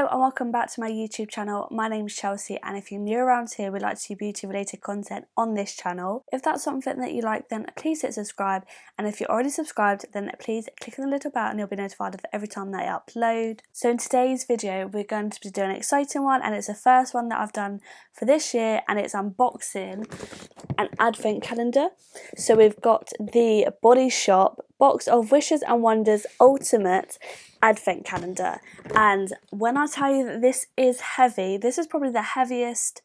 Hello and welcome back to my YouTube channel. My name is Chelsea, and if you're new around here, we'd like to see beauty related content on this channel. If that's something that you like, then please hit subscribe, and if you're already subscribed, then please click on the little bell and you'll be notified of every time that I upload. So in today's video, we're going to be doing an exciting one, and it's the first one that I've done for this year, and it's unboxing an advent calendar. So we've got the Body Shop Box of Wishes and Wonders Ultimate Advent Calendar, and when I tell you that this is heavy, this is probably the heaviest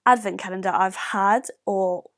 advent calendar I've had, or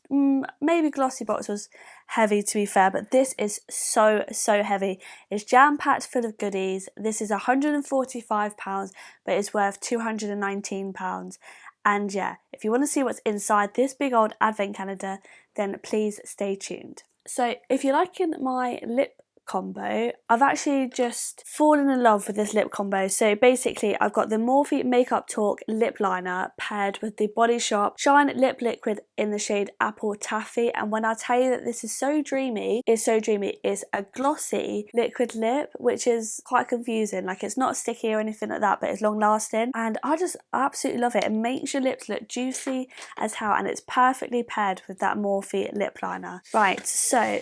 maybe Glossy Box was heavy to be fair, but this is so heavy. It's jam-packed full of goodies. This is £145, but it's worth £219. And yeah, if you want to see what's inside this big old advent calendar, then please stay tuned. So if you're liking my lip combo, I've actually just fallen in love with this lip combo. So basically I've got the Morphe Makeup Talk lip liner paired with the Body Shop Shine Lip Liquid in the shade Apple Taffy, and when I tell you that this is so dreamy, it's a glossy liquid lip, which is quite confusing. Like, it's not sticky or anything like that, but it's long lasting, and I just absolutely love it. It makes your lips look juicy as hell, and it's perfectly paired with that Morphe lip liner. Right, so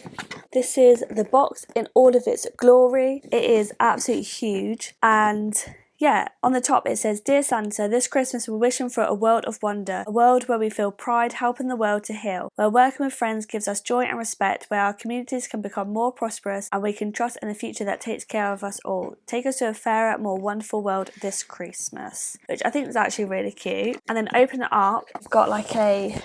this is the box in all of its glory. It is absolutely huge, and yeah, on the top it says, "Dear Santa, this Christmas we're wishing for a world of wonder, a world where we feel pride helping the world to heal, where working with friends gives us joy and respect, where our communities can become more prosperous and we can trust in a future that takes care of us all. Take us to a fairer, more wonderful world this Christmas," which I think is actually really cute. And then open it up, I've got like a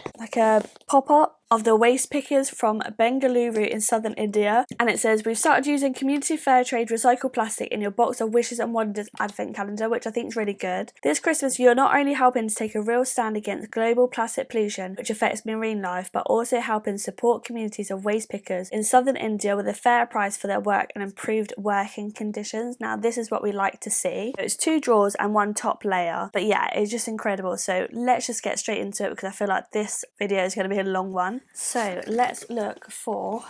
pop-up of the waste pickers from Bengaluru in southern India, and it says, "We've started using community fair trade recycled plastic in your box of wishes and wonders advent calendar," which I think is really good. "This Christmas you're not only helping to take a real stand against global plastic pollution, which affects marine life, but also helping support communities of waste pickers in southern India with a fair price for their work and improved working conditions." Now this is what we like to see. So it's 2 drawers and 1 top layer, but yeah, it's just incredible. So let's just get straight into it, because I feel like this video is going to be a long one. So let's look for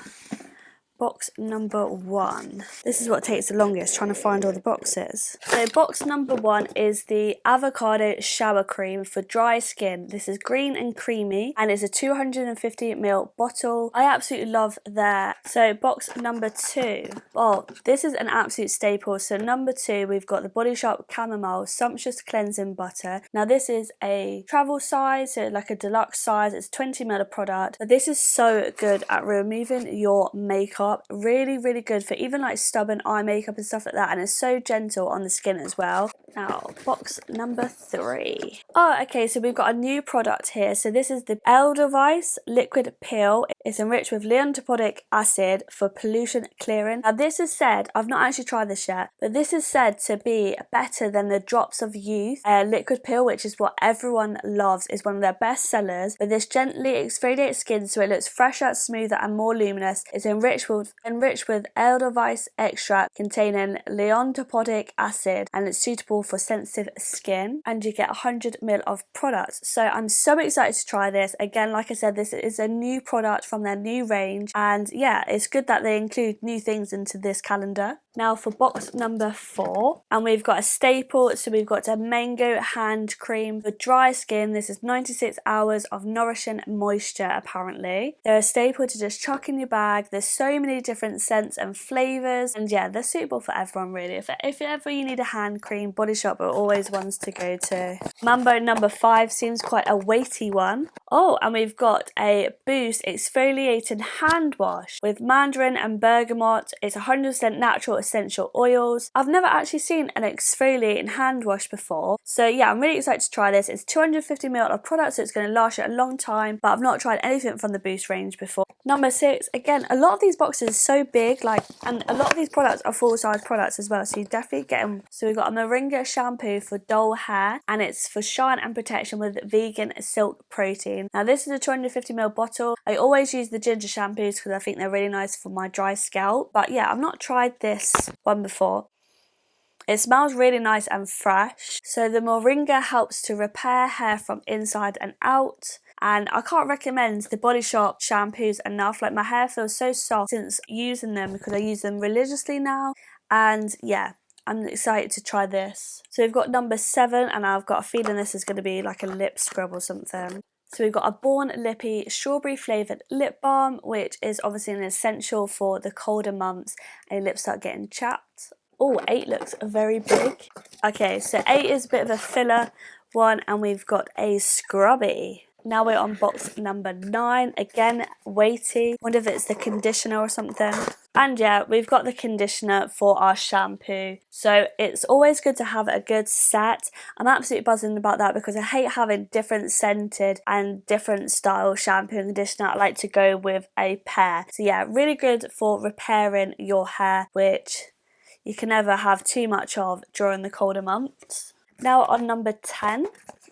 box number 1. This is what takes the longest, trying to find all the boxes. So box number 1 is the avocado shower cream for dry skin. This is green and creamy, and it's a 250ml bottle. I absolutely love that. So box number 2. Oh, this is an absolute staple. So number 2, we've got the Body Shop Chamomile Sumptuous Cleansing Butter. Now this is a travel size, so like a deluxe size. It's 20ml of product. But this is so good at removing your makeup. Really good for even like stubborn eye makeup and stuff like that, and it's so gentle on the skin as well. Now box number 3. Oh, okay, so we've got a new product here. So this is the Edelweiss liquid peel. It's enriched with leontopodic acid for pollution clearing. Now this is said, I've not actually tried this yet, but this is said to be better than the Drops of Youth liquid peel, which is what everyone loves, is one of their best sellers. But this gently exfoliates skin so it looks fresher, smoother and more luminous. It's enriched with Edelweiss extract containing leontopodic acid, and it's suitable for sensitive skin, and you get 100ml of product. So I'm so excited to try this. Again, like I said, this is a new product from their new range, and yeah, it's good that they include new things into this calendar. Now for box number 4, and we've got a staple. So we've got a mango hand cream for dry skin. This is 96 hours of nourishing moisture. Apparently they're a staple to just chuck in your bag. There's so many different scents and flavors, and yeah, they're suitable for everyone really. If ever you need a hand cream, Body Shop are always ones to go to. Mambo number 5 seems quite a weighty one. Oh, and we've got a Boost exfoliating hand wash with mandarin and bergamot. It's 100% natural essential oils. I've never actually seen an exfoliating hand wash before, so yeah, I'm really excited to try this. It's 250ml of product, so it's going to last you a long time, but I've not tried anything from the Boost range before. Number 6, again, a lot of these boxes are so big, and a lot of these products are full-size products as well, so you definitely get them. So we've got a moringa shampoo for dull hair, and it's for shine and protection with vegan silk protein. Now this is a 250ml bottle. I always use the ginger shampoos because I think they're really nice for my dry scalp, but yeah, I've not tried this one before. It smells really nice and fresh. So the moringa helps to repair hair from inside and out. And I can't recommend the Body Shop shampoos enough. Like, my hair feels so soft since using them, because I use them religiously now. And yeah, I'm excited to try this. So we've got number 7, and I've got a feeling this is going to be like a lip scrub or something. So we've got a Born Lippy strawberry flavoured lip balm, which is obviously an essential for the colder months and your lips start getting chapped. Oh, 8 looks very big. Okay, so 8 is a bit of a filler one, and we've got a scrubby. Now we're on box number 9, again weighty. Wonder if it's the conditioner or something. And yeah, we've got the conditioner for our shampoo. So it's always good to have a good set. I'm absolutely buzzing about that because I hate having different scented and different style shampoo and conditioner. I like to go with a pair. So yeah, really good for repairing your hair, which you can never have too much of during the colder months. Now on number 10.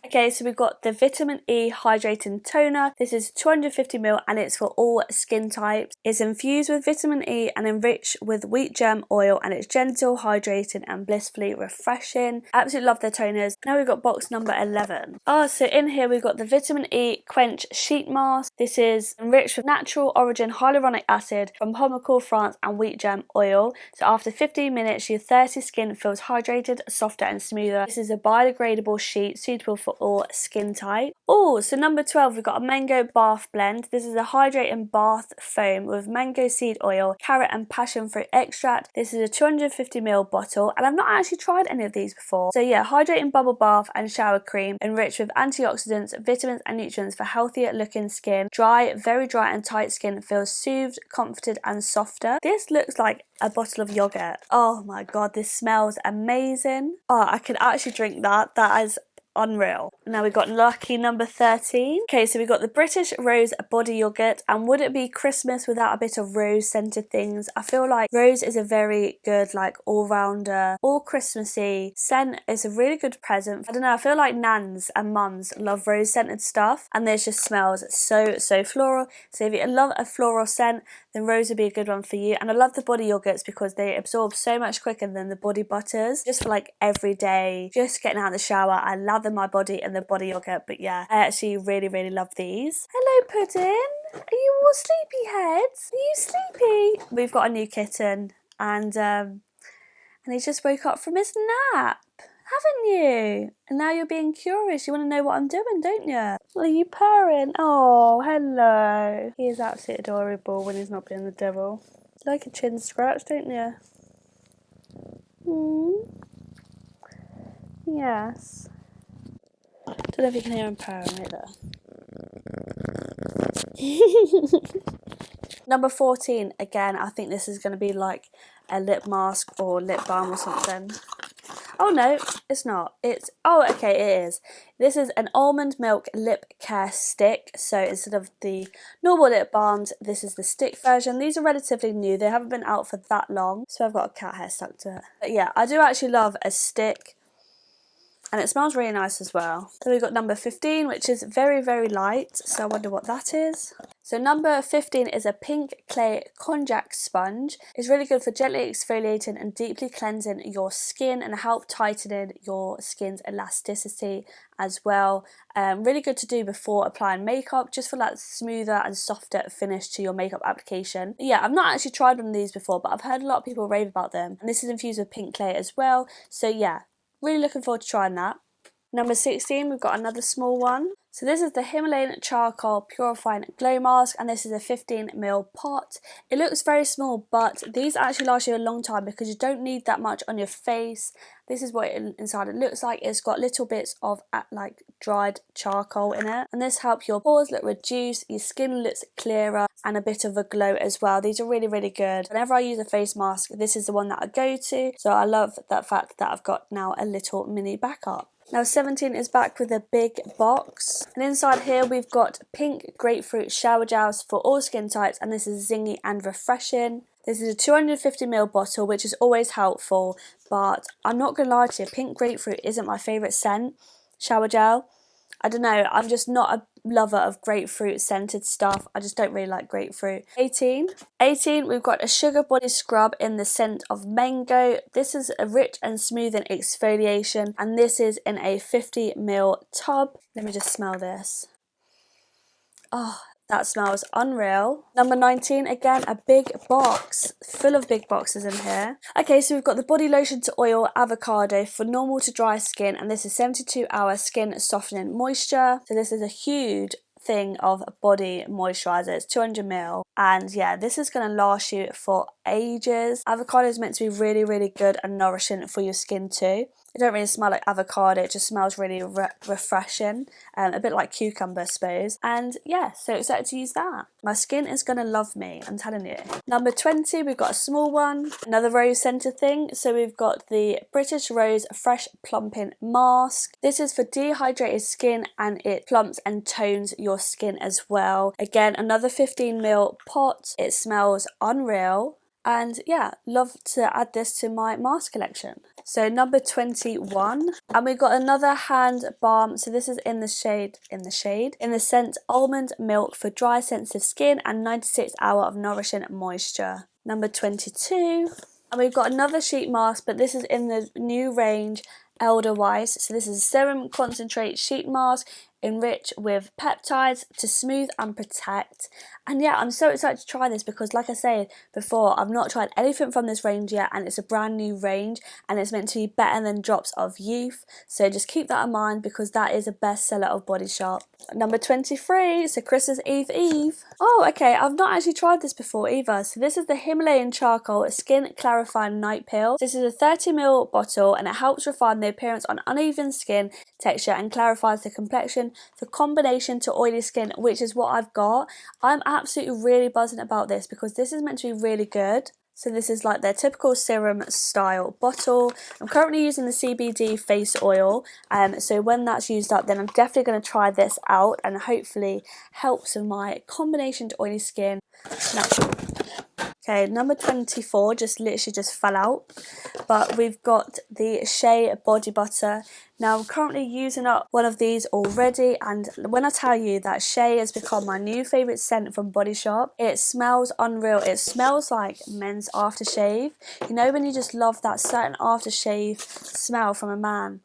Okay, so we've got the Vitamin E Hydrating Toner. This is 250ml and it's for all skin types. It's infused with vitamin E and enriched with wheat germ oil, and it's gentle, hydrating and blissfully refreshing. Absolutely love their toners. Now we've got box number 11. So in here we've got the Vitamin E Quench Sheet Mask. This is enriched with natural origin hyaluronic acid from Pomacal, France and wheat germ oil. So after 15 minutes your thirsty skin feels hydrated, softer and smoother. This is a biodegradable sheet suitable for all skin type. Oh, so number 12 we've got a mango bath blend. This is a hydrating bath foam with mango seed oil, carrot and passion fruit extract. This is a 250ml bottle, and I've not actually tried any of these before. So yeah, hydrating bubble bath and shower cream enriched with antioxidants, vitamins and nutrients for healthier looking skin. Very dry and tight skin feels soothed, comforted and softer. This looks like a bottle of yogurt. Oh my god, this smells amazing. Oh, I could actually drink that. That is unreal. Now we've got lucky number 13. Okay, so we've got the British Rose Body Yogurt, and would it be Christmas without a bit of rose scented things? I feel like rose is a very good like all-rounder, all Christmassy scent. It's a really good present. I don't know, I feel like nans and mums love rose scented stuff, and this just smells so floral. So if you love a floral scent, then rose would be a good one for you. And I love the body yogurts because they absorb so much quicker than the body butters, just for like every day, just getting out of the shower. I lather my body in the body yogurt. But yeah, I actually really love these. Hello Puddin, are you all sleepy heads? Are you sleepy? We've got a new kitten, and he just woke up from his nap, haven't you? And now you're being curious, you want to know what I'm doing, don't you? Are you purring? Oh, hello. He is absolutely adorable when he's not being the devil. You like a chin scratch, don't you? Yes. Don't know if you can hear him purring right there. Number 14, again, I think this is going to be like a lip mask or lip balm or something. Oh no, it's not. Okay, it is. This is an almond milk lip care stick. So instead of the normal lip balms, this is the stick version. These are relatively new. They haven't been out for that long. So I've got a cat hair stuck to it. But yeah, I do actually love a stick. And it smells really nice as well. So we've got number 15, which is very light. So I wonder what that is. So number 15 is a pink clay konjac sponge. It's really good for gently exfoliating and deeply cleansing your skin and help tightening your skin's elasticity as well. Really good to do before applying makeup, just for that smoother and softer finish to your makeup application. Yeah, I've not actually tried one of these before, but I've heard a lot of people rave about them. And this is infused with pink clay as well. So yeah, really looking forward to trying that. Number 16, we've got another small one. So this is the Himalayan Charcoal Purifying Glow Mask, and this is a 15ml pot. It looks very small, but these actually last you a long time because you don't need that much on your face. This is what inside it looks like. It's got little bits of like dried charcoal in it, and this helps your pores look reduced, your skin looks clearer, and a bit of a glow as well. These are really good. Whenever I use a face mask, this is the one that I go to, so I love that fact that I've got now a little mini backup. Now 17 is back with a big box, and inside here we've got pink grapefruit shower gels for all skin types, and this is zingy and refreshing. This is a 250ml bottle, which is always helpful, but I'm not going to lie to you, pink grapefruit isn't my favourite scent shower gel. I don't know, I'm just not a lover of grapefruit scented stuff. I just don't really like grapefruit. 18, we've got a sugar body scrub in the scent of mango. This is a rich and smoothing exfoliation, and this is in a 50ml tub. Let me just smell this. Oh, That smells unreal. Number 19, again, a big box, full of big boxes in here. Okay, so we've got the body lotion to oil avocado for normal to dry skin, and this is 72-hour skin softening moisture. So this is a huge thing of body moisturizer. It's 200ml, and yeah, this is going to last you for ages. Avocado is meant to be really, really good and nourishing for your skin too. It don't really smell like avocado, it just smells really refreshing, a bit like cucumber I suppose. And yeah, so excited to use that. My skin is gonna love me, I'm telling you. Number 20, we've got a small one, another rose centre thing. So we've got the British Rose Fresh Plumping Mask. This is for dehydrated skin, and it plumps and tones your skin as well. Again, another 15ml pot. It smells unreal. And yeah, love to add this to my mask collection. So number 21, and we've got another hand balm. So this is in the scent Almond Milk for dry sensitive skin and 96 hour of nourishing moisture. Number 22, and we've got another sheet mask, but this is in the new range Elderwise. So this is a serum concentrate sheet mask enriched with peptides to smooth and protect. And yeah, I'm so excited to try this because, like I said before, I've not tried anything from this range yet, and it's a brand new range and it's meant to be better than Drops of Youth. So just keep that in mind because that is a bestseller of Body Shop. Number 23, so Christmas Eve. Oh, okay, I've not actually tried this before either. So this is the Himalayan Charcoal Skin Clarifying Night Pill. This is a 30ml bottle, and it helps refine the appearance on uneven skin texture and clarifies the complexion for combination to oily skin, which is what I've got. I'm absolutely really buzzing about this because this is meant to be really good. So this is like their typical serum style bottle. I'm currently using the CBD face oil, so when that's used up, then I'm definitely going to try this out and hopefully help some of my combination to oily skin natural. Okay, number 24 just fell out, but we've got the Shea Body Butter. Now I'm currently using up one of these already, and when I tell you that Shea has become my new favourite scent from Body Shop, it smells unreal. It smells like men's aftershave. You know when you just love that certain aftershave smell from a man?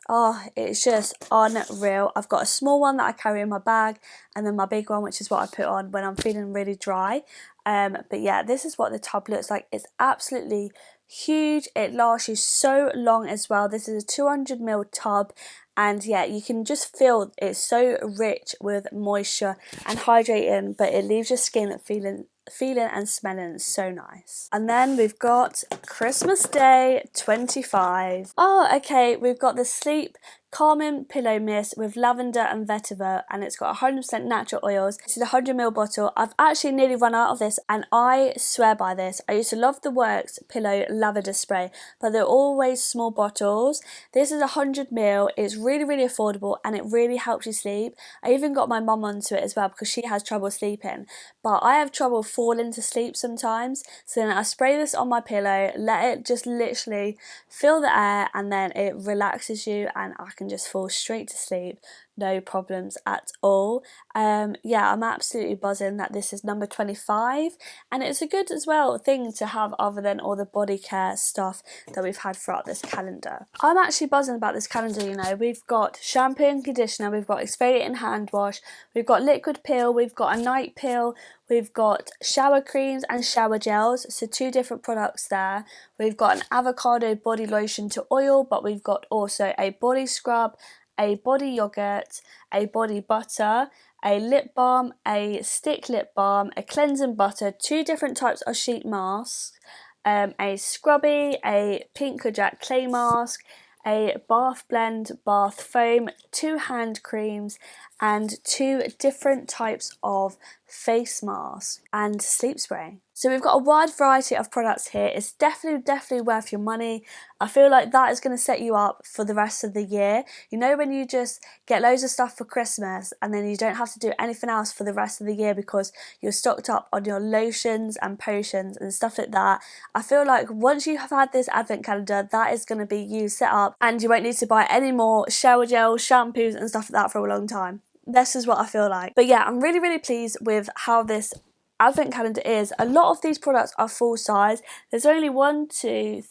Oh, it's just unreal. I've got a small one that I carry in my bag, and then my big one, which is what I put on when I'm feeling really dry. But yeah, this is what the tub looks like. It's absolutely huge. It lasts you so long as well. This is a 200ml tub, and yeah, you can just feel it's so rich with moisture and hydrating, but it leaves your skin feeling and smelling so nice. And then we've got Christmas Day 25. Oh, okay, we've got the Sleep Calming Pillow Mist with lavender and vetiver, and it's got 100% natural oils. This is a 100ml bottle. I've actually nearly run out of this, and I swear by this. I used to love the Works Pillow Lavender Spray, but they're always small bottles. This is 100ml. It's really, really affordable, and it really helps you sleep. I even got my mum onto it as well because she has trouble sleeping, but I have trouble falling to sleep sometimes. So then I spray this on my pillow, let it just literally fill the air, and then it relaxes you, and I can just fall straight to sleep, no problems at all. Yeah, I'm absolutely buzzing that this is number 25, and it's a good as well thing to have other than all the body care stuff that we've had throughout this calendar. I'm actually buzzing about this calendar. You know, we've got shampoo and conditioner, we've got exfoliating hand wash, we've got liquid pill, we've got a night pill, we've got shower creams and shower gels, so 2 different products there. We've got an avocado body lotion to oil, but we've got also a body scrub, a body yogurt, a body butter, a lip balm, a stick lip balm, a cleansing butter, 2 different types of sheet masks, a scrubby, a pink Jack clay mask, a bath blend bath foam, 2 hand creams, and 2 different types of face masks and sleep spray. So we've got a wide variety of products here. It's definitely worth your money. I feel like that is going to set you up for the rest of the year. You know, when you just get loads of stuff for Christmas and then you don't have to do anything else for the rest of the year because you're stocked up on your lotions and potions and stuff like that. I feel like once you have had this advent calendar, that is going to be you set up, and you won't need to buy any more shower gels, shampoos and stuff like that for a long time. This is what I feel like. But yeah, I'm really pleased with how this advent calendar is. A lot of these products are full size. There's only 3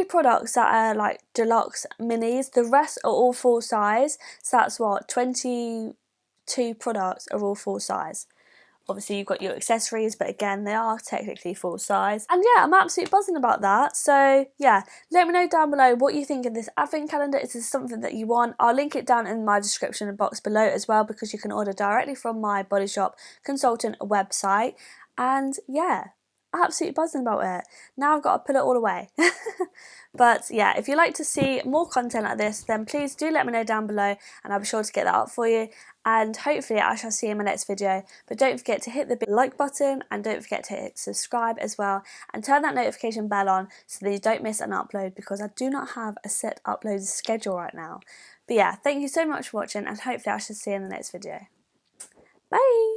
products that are like deluxe minis. The rest are all full size. So that's what, 22 2 products are all full size. Obviously you've got your accessories, but again, they are technically full size. And yeah, I'm absolutely buzzing about that. So yeah, let me know down below what you think of this advent calendar. Is this something that you want? I'll link it down in my description box below as well, because you can order directly from my Body Shop consultant website. And yeah, absolutely buzzing about it. Now I've got to put it all away. But yeah, if you'd like to see more content like this, then please do let me know down below and I'll be sure to get that up for you. And hopefully I shall see you in my next video. But don't forget to hit the big like button and don't forget to hit subscribe as well. And turn that notification bell on so that you don't miss an upload, because I do not have a set upload schedule right now. But yeah, thank you so much for watching and hopefully I shall see you in the next video. Bye!